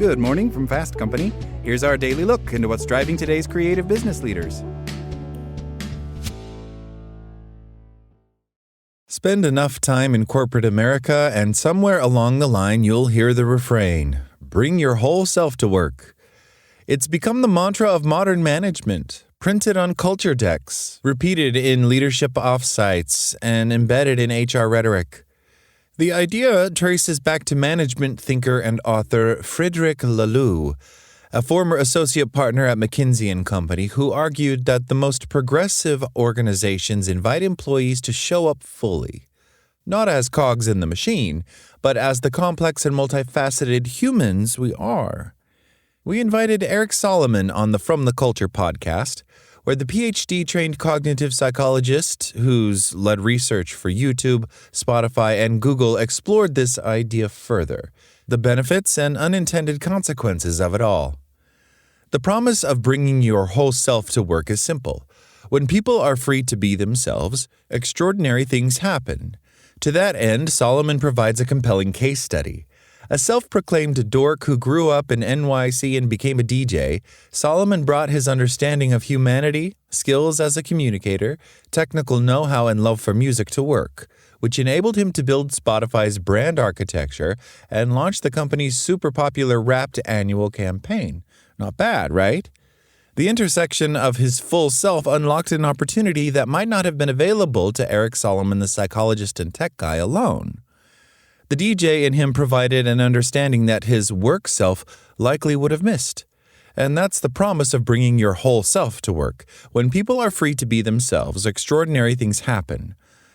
Good morning from Fast Company. Here's our daily look into what's driving today's creative business leaders. Spend enough time in corporate America, and somewhere along the line you'll hear the refrain, "Bring your whole self to work." It's become the mantra of modern management, printed on culture decks, repeated in leadership offsites, and embedded in HR rhetoric. The idea traces back to management thinker and author Frederic Laloux, a former associate partner at McKinsey & Company, who argued that the most progressive organizations invite employees to show up fully, not as cogs in the machine, but as the complex and multifaceted humans we are. We invited Eric Solomon on the From the Culture podcast, where the PhD-trained cognitive psychologist, who's led research for YouTube, Spotify, and Google, explored this idea further, the benefits and unintended consequences of it all. The promise of bringing your whole self to work is simple. When people are free to be themselves, extraordinary things happen. To that end, Solomon provides a compelling case study. A self-proclaimed dork who grew up in NYC and became a DJ, Solomon brought his understanding of humanity, skills as a communicator, technical know-how, and love for music to work, which enabled him to build Spotify's brand architecture and launch the company's super popular Wrapped annual campaign. Not bad, right? The intersection of his full self unlocked an opportunity that might not have been available to Eric Solomon, the psychologist and tech guy, alone. The DJ in him provided an understanding that his work self likely would have missed. And that's the promise of bringing your whole self to work. When people are free to be themselves, extraordinary things happen.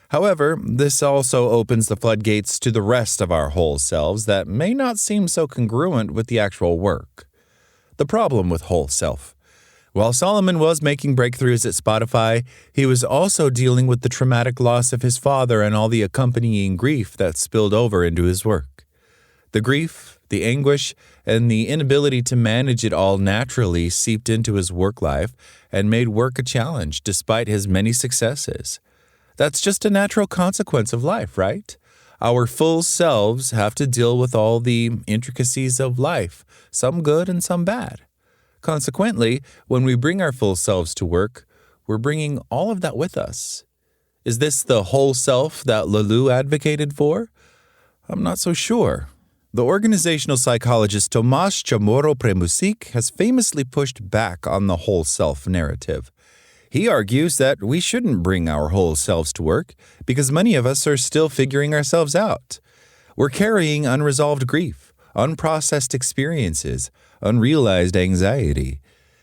However, this also opens the floodgates to the rest of our whole selves that may not seem so congruent with the actual work. The problem with whole self. While Solomon was making breakthroughs at Spotify, he was also dealing with the traumatic loss of his father and all the accompanying grief that spilled over into his work. The grief, the anguish, and the inability to manage it all naturally seeped into his work life and made work a challenge despite his many successes. That's just a natural consequence of life, right? Our full selves have to deal with all the intricacies of life, some good and some bad. Consequently, when we bring our full selves to work, we're bringing all of that with us. Is this the whole self that Laloux advocated for? I'm not so sure. The organizational psychologist Tomasz Chamorro-Premuzic has famously pushed back on the whole self narrative. He argues that we shouldn't bring our whole selves to work because many of us are still figuring ourselves out. We're carrying unresolved grief, unprocessed experiences, unrealized anxiety.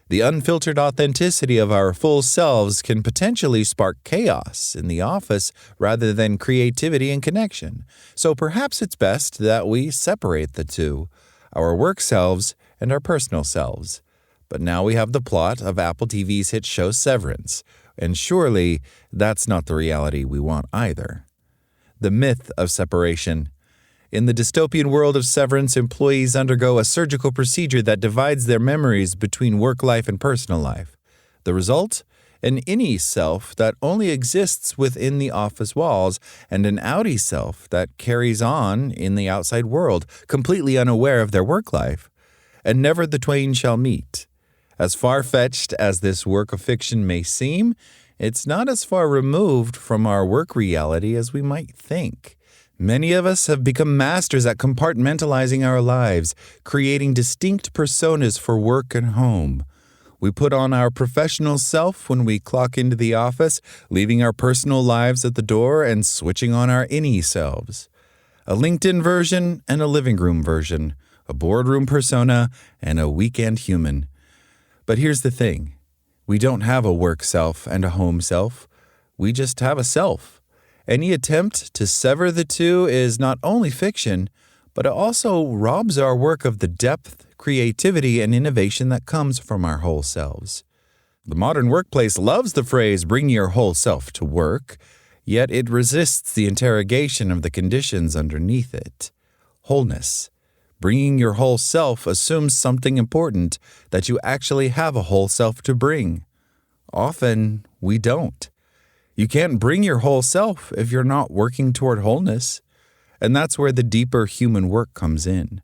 The unfiltered authenticity of our full selves can potentially spark chaos in the office rather than creativity and connection. So perhaps it's best that we separate the two, our work selves and our personal selves. But now we have the plot of Apple TV's hit show Severance, and surely that's not the reality we want either. The myth of separation. In the dystopian world of Severance, employees undergo a surgical procedure that divides their memories between work life and personal life. The result? An innie self that only exists within the office walls, and an outie self that carries on in the outside world, completely unaware of their work life. And never the twain shall meet. As far-fetched as this work of fiction may seem, it's not as far removed from our work reality as we might think. Many of us have become masters at compartmentalizing our lives, creating distinct personas for work and home. We put on our professional self when we clock into the office, leaving our personal lives at the door and switching on our innie selves. A LinkedIn version and a living room version, a boardroom persona and a weekend human. But here's the thing. We don't have a work self and a home self. We just have a self. Any attempt to sever the two is not only fiction, but it also robs our work of the depth, creativity, and innovation that comes from our whole selves. The modern workplace loves the phrase, "bring your whole self to work," yet it resists the interrogation of the conditions underneath it. Wholeness. Bringing your whole self assumes something important, that you actually have a whole self to bring. Often, we don't. You can't bring your whole self if you're not working toward wholeness. And that's where the deeper human work comes in.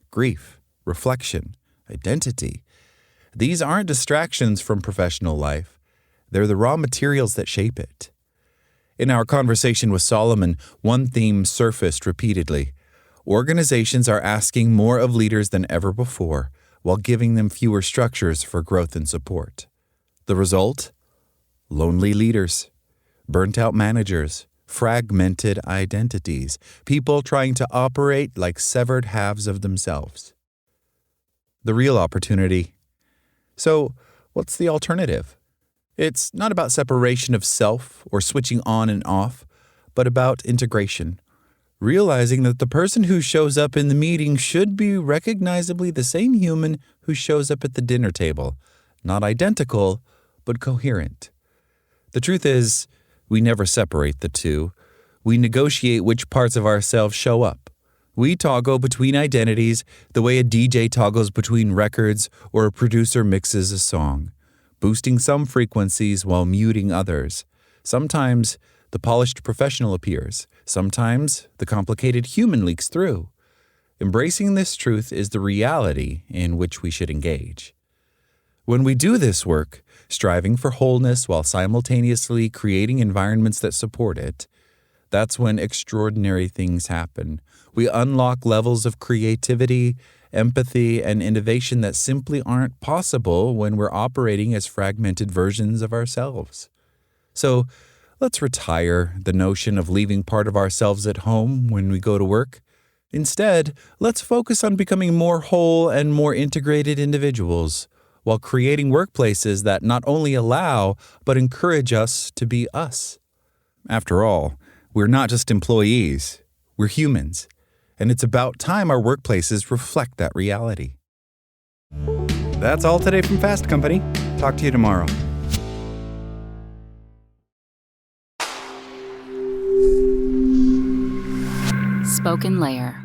Grief, reflection, identity. These aren't distractions from professional life. They're the raw materials that shape it. In our conversation with Solomon, one theme surfaced repeatedly. Organizations are asking more of leaders than ever before, while giving them fewer structures for growth and support. The result? Lonely leaders, burnt-out managers, fragmented identities, people trying to operate like severed halves of themselves. The real opportunity. So, what's the alternative? It's not about separation of self or switching on and off, but about integration. Realizing that the person who shows up in the meeting should be recognizably the same human who shows up at the dinner table, not identical, but coherent. The truth is, we never separate the two. We negotiate which parts of ourselves show up. We toggle between identities the way a DJ toggles between records or a producer mixes a song, boosting some frequencies while muting others. Sometimes the polished professional appears. Sometimes the complicated human leaks through. Embracing this truth is the reality in which we should engage. When we do this work, striving for wholeness while simultaneously creating environments that support it, that's when extraordinary things happen. We unlock levels of creativity, empathy, and innovation that simply aren't possible when we're operating as fragmented versions of ourselves. So, let's retire the notion of leaving part of ourselves at home when we go to work. Instead, let's focus on becoming more whole and more integrated individuals, while creating workplaces that not only allow, but encourage us to be us. After all, we're not just employees, we're humans, and it's about time our workplaces reflect that reality. That's all today from Fast Company. Talk to you tomorrow. SpokenLayer.